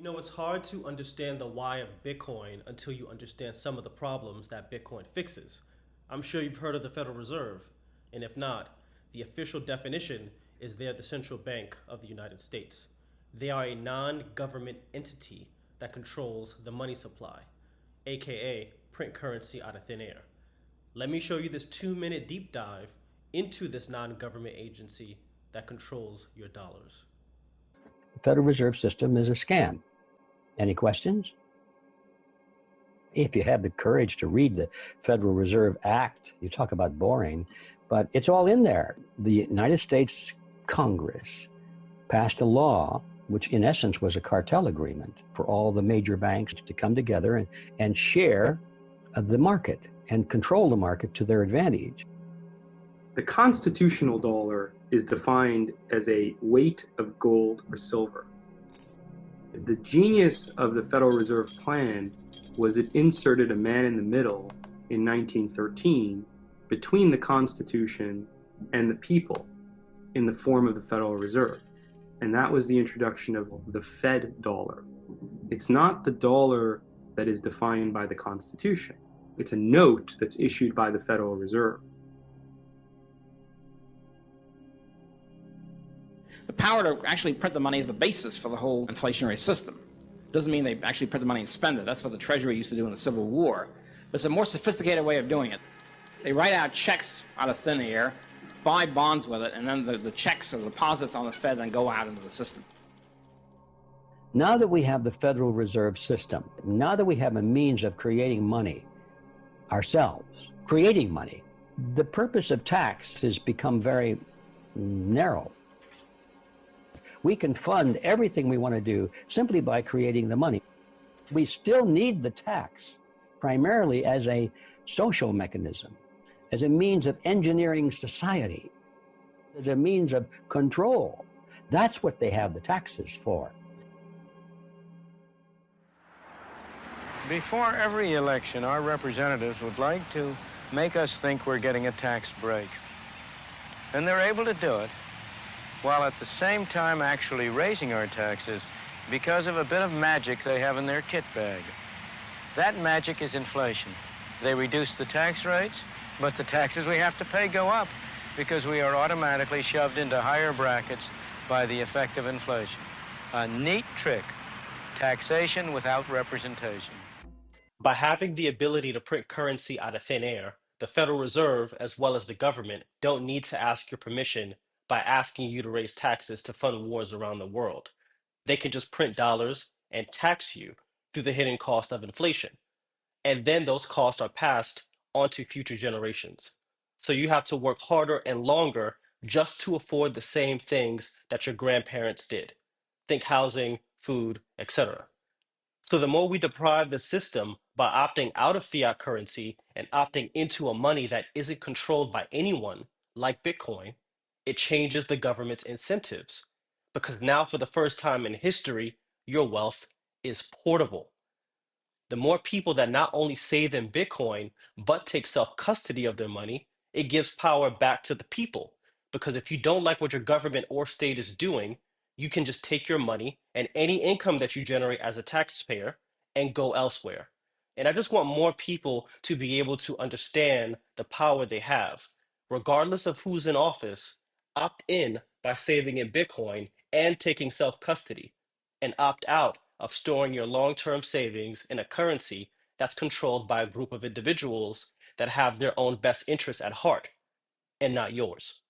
It's hard to understand the why of Bitcoin until you understand some of the problems that Bitcoin fixes. I'm sure you've heard of the Federal Reserve, and if not, the official definition is they're the central bank of the United States. They are a non government entity that controls the money supply, aka print currency out of thin air. Let me show you this 2 minute deep dive into this non government agency that controls your dollars. The Federal Reserve System is a scam. Any questions? If you have the courage to read the Federal Reserve Act, you talk about boring, but it's all in there. The United States Congress passed a law, which in essence was a cartel agreement for all the major banks to come together and share the market and control the market to their advantage. The constitutional dollar is defined as a weight of gold or silver. The genius of the Federal Reserve Plan was it inserted a man in the middle in 1913 between the Constitution and the people in the form of the Federal Reserve. And that was the introduction of the Fed dollar. It's not the dollar that is defined by the Constitution. It's a note that's issued by the Federal Reserve. The power to actually print the money is the basis for the whole inflationary system. Doesn't mean they actually print the money and spend it. That's what the Treasury used to do in the Civil War. But it's a more sophisticated way of doing it. They write out checks out of thin air, buy bonds with it, and then the checks or the deposits on the Fed then go out into the system. Now that we have the Federal Reserve System, now that we have a means of creating money ourselves, creating money, the purpose of tax has become very narrow. We can fund everything we want to do simply by creating the money. We still need the tax primarily as a social mechanism, as a means of engineering society, as a means of control. That's what they have the taxes for. Before every election, our representatives would like to make us think we're getting a tax break. And they're able to do it while at the same time actually raising our taxes because of a bit of magic they have in their kit bag. That magic is inflation. They reduce the tax rates, but the taxes we have to pay go up because we are automatically shoved into higher brackets by the effect of inflation. A neat trick, taxation without representation. By having the ability to print currency out of thin air, the Federal Reserve, as well as the government, don't need to ask your permission by asking you to raise taxes to fund wars around the world. They can just print dollars and tax you through the hidden cost of inflation. And then those costs are passed on to future generations. So you have to work harder and longer just to afford the same things that your grandparents did. Think housing, food, etc. So the more we deprive the system by opting out of fiat currency and opting into a money that isn't controlled by anyone, like Bitcoin, it changes the government's incentives. Because now, for the first time in history, your wealth is portable. The more people that not only save in Bitcoin, but take self custody of their money, it gives power back to the people. Because if you don't like what your government or state is doing, you can just take your money and any income that you generate as a taxpayer and go elsewhere. And I just want more people to be able to understand the power they have. Regardless of who's in office, opt in by saving in Bitcoin and taking self custody, and opt out of storing your long term savings in a currency that's controlled by a group of individuals that have their own best interests at heart and not yours.